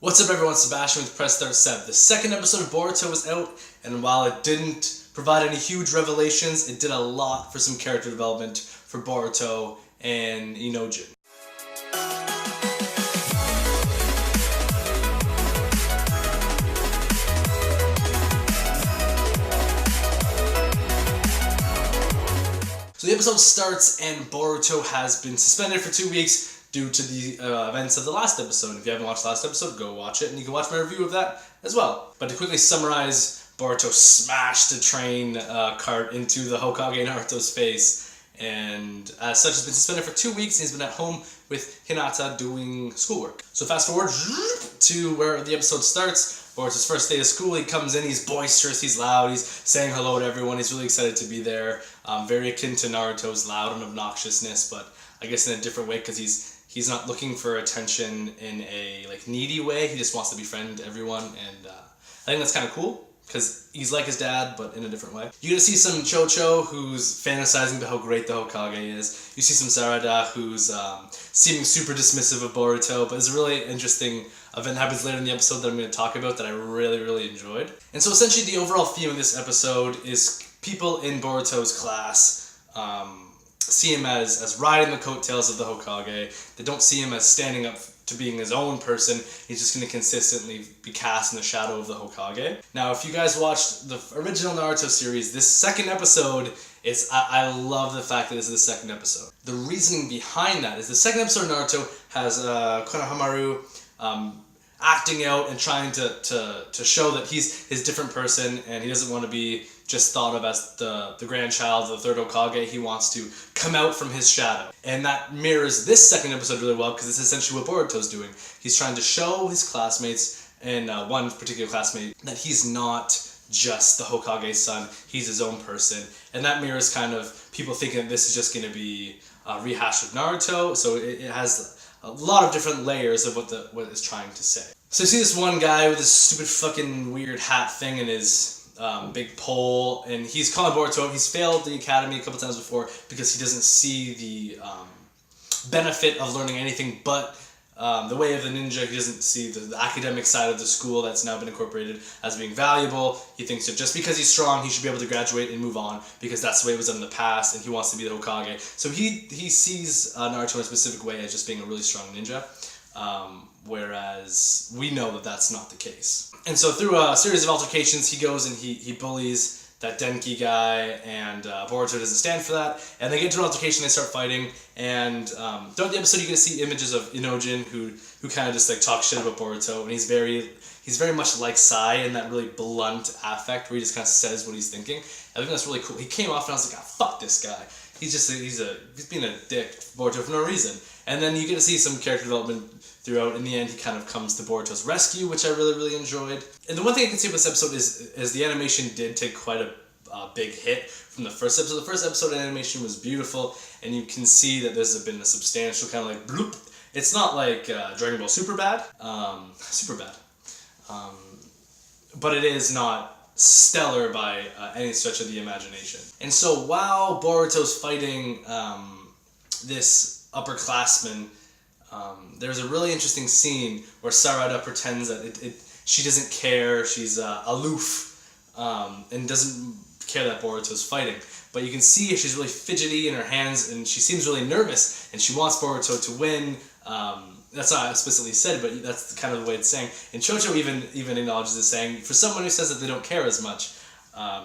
What's up everyone, Sebastian with Press Start 7. The second episode of Boruto was out, and while it didn't provide any huge revelations, it did a lot for some character development for Boruto and Inojin. So the episode starts and Boruto has been suspended for 2 weeks due to the events of the last episode. If you haven't watched the last episode, go watch it, and you can watch my review of that as well. But to quickly summarize, Boruto smashed a train cart into the Hokage Naruto's face, and as such has been suspended for 2 weeks, and he's been at home with Hinata doing schoolwork. So fast forward to where the episode starts. Boruto's first day of school, he comes in, he's boisterous, he's loud, he's saying hello to everyone, he's really excited to be there. Very akin to Naruto's loud and obnoxiousness, but I guess in a different way, because he's not looking for attention in a needy way. He just wants to befriend everyone, and I think that's kind of cool because he's like his dad, but in a different way. You get to see some Chocho who's fantasizing about how great the Hokage is. You see some Sarada who's seeming super dismissive of Boruto, but it's a really interesting event that happens later in the episode that I'm going to talk about that I really enjoyed. And so essentially the overall theme of this episode is people in Boruto's class see him as riding the coattails of the Hokage. They don't see him as standing up to being his own person. He's just going to consistently be cast in the shadow of the Hokage. Now, if you guys watched the original Naruto series, this second episode is, I love the fact that this is the second episode. The reasoning behind that is the second episode of Naruto has Konohamaru acting out and trying to show that he's his different person, and he doesn't want to be just thought of as the grandchild of the third Hokage. He wants to come out from his shadow. And that mirrors this second episode really well, because it's essentially what Boruto's doing. He's trying to show his classmates, and one particular classmate, that he's not just the Hokage's son, he's his own person. And that mirrors kind of people thinking that this is just going to be a rehash of Naruto, so it has a lot of different layers of what it's trying to say. So you see this one guy with this stupid fucking weird hat thing and his big pole, and he's calling Boruto out. He's failed the academy a couple times before because he doesn't see the benefit of learning anything but the way of the ninja. He doesn't see the academic side of the school that's now been incorporated as being valuable. He thinks that just because he's strong, he should be able to graduate and move on because that's the way it was done in the past, and he wants to be the Hokage. So he sees Naruto in a specific way as just being a really strong ninja, whereas we know that that's not the case. And so through a series of altercations, he goes and he bullies that Denki guy, and Boruto doesn't stand for that. And they get into an altercation, they start fighting, and throughout the episode you get to see images of Inojin who kind of just talks shit about Boruto, and he's very much like Sai in that really blunt affect where he just kind of says what he's thinking. I think that's really cool. He came off and I was like, fuck this guy. He's being a dick to Boruto for no reason. And then you get to see some character development throughout. In the end, he kind of comes to Boruto's rescue, which I really enjoyed. And the one thing I can see with this episode is the animation did take quite a big hit from the first episode. The first episode animation was beautiful, and you can see that there's been a substantial kind of bloop. It's not like Dragon Ball Super bad, but it is not stellar by any stretch of the imagination. And so while Boruto's fighting this upperclassman, there's a really interesting scene where Sarada pretends that she doesn't care, she's aloof, and doesn't care that Boruto's fighting. But you can see she's really fidgety in her hands, and she seems really nervous, and she wants Boruto to win. That's not explicitly said, but that's kind of the way it's saying. And Chocho even acknowledges it, saying, for someone who says that they don't care as much,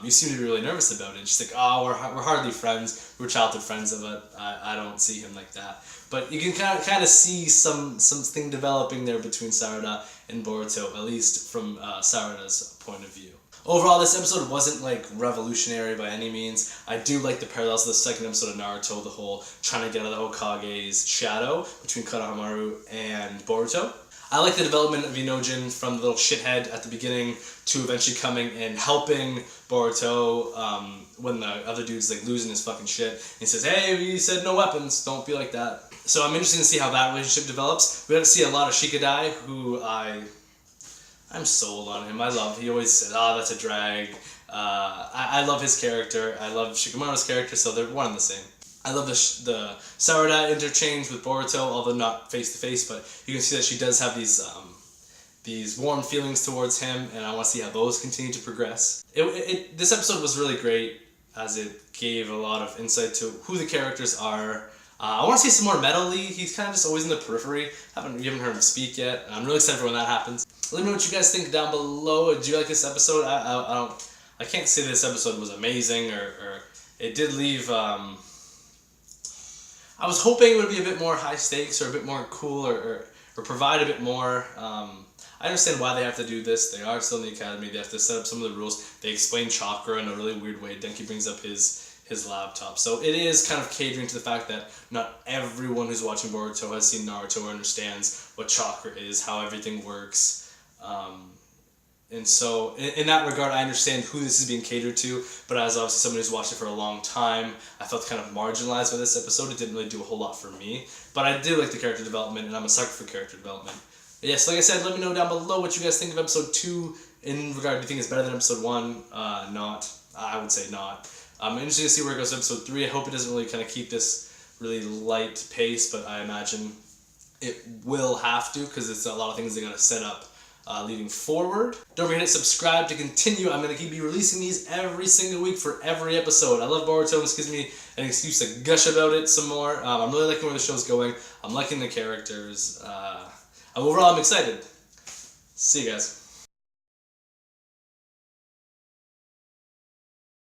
you seem to be really nervous about it. And she's like, oh, we're hardly friends. We're childhood friends, but I don't see him like that. But you can kind of see something developing there between Sarada and Boruto, at least from Sarada's point of view. Overall, this episode wasn't revolutionary by any means. I do like the parallels to the second episode of Naruto, the whole trying to get out of the Hokage's shadow between Konohamaru and Boruto. I like the development of Inojin from the little shithead at the beginning to eventually coming and helping Boruto when the other dude's losing his fucking shit. And he says, hey, we said no weapons, don't be like that. So I'm interested to see how that relationship develops. We got to see a lot of Shikadai, who I'm sold on him. He always said, that's a drag. I love his character. I love Shikamaru's character, so they're one and the same. I love the Sarada interchange with Boruto, although not face to face, but you can see that she does have these these warm feelings towards him, and I want to see how those continue to progress. This episode was really great as it gave a lot of insight to who the characters are. I want to see some more Metal Lee. He's kind of just always in the periphery. You haven't heard him speak yet. I'm really excited for when that happens. Let me know what you guys think down below. Do you like this episode? I can't say this episode was amazing, or it did leave. I was hoping it would be a bit more high stakes or a bit more cool or provide a bit more. I understand why they have to do this. They are still in the academy. They have to set up some of the rules. They explain chakra in a really weird way. Denki brings up his laptop. So it is kind of catering to the fact that not everyone who's watching Boruto has seen Naruto or understands what chakra is, how everything works. And so in that regard, I understand who this is being catered to, but as obviously someone who's watched it for a long time, I felt kind of marginalized by this episode. It didn't really do a whole lot for me, but I do like the character development, and I'm a sucker for character development. But yes, like I said, let me know down below what you guys think of episode 2 in regard, do you think it's better than episode 1? Not. I would say not. I'm interested to see where it goes to episode 3. I hope it doesn't really kind of keep this really light pace, but I imagine it will have to, because it's a lot of things they're going to set up leading forward. Don't forget to subscribe to continue. I'm going to keep releasing these every single week for every episode. I love Boruto, and this gives me an excuse to gush about it some more. I'm really liking where the show's going. I'm liking the characters. Overall, I'm excited. See you guys.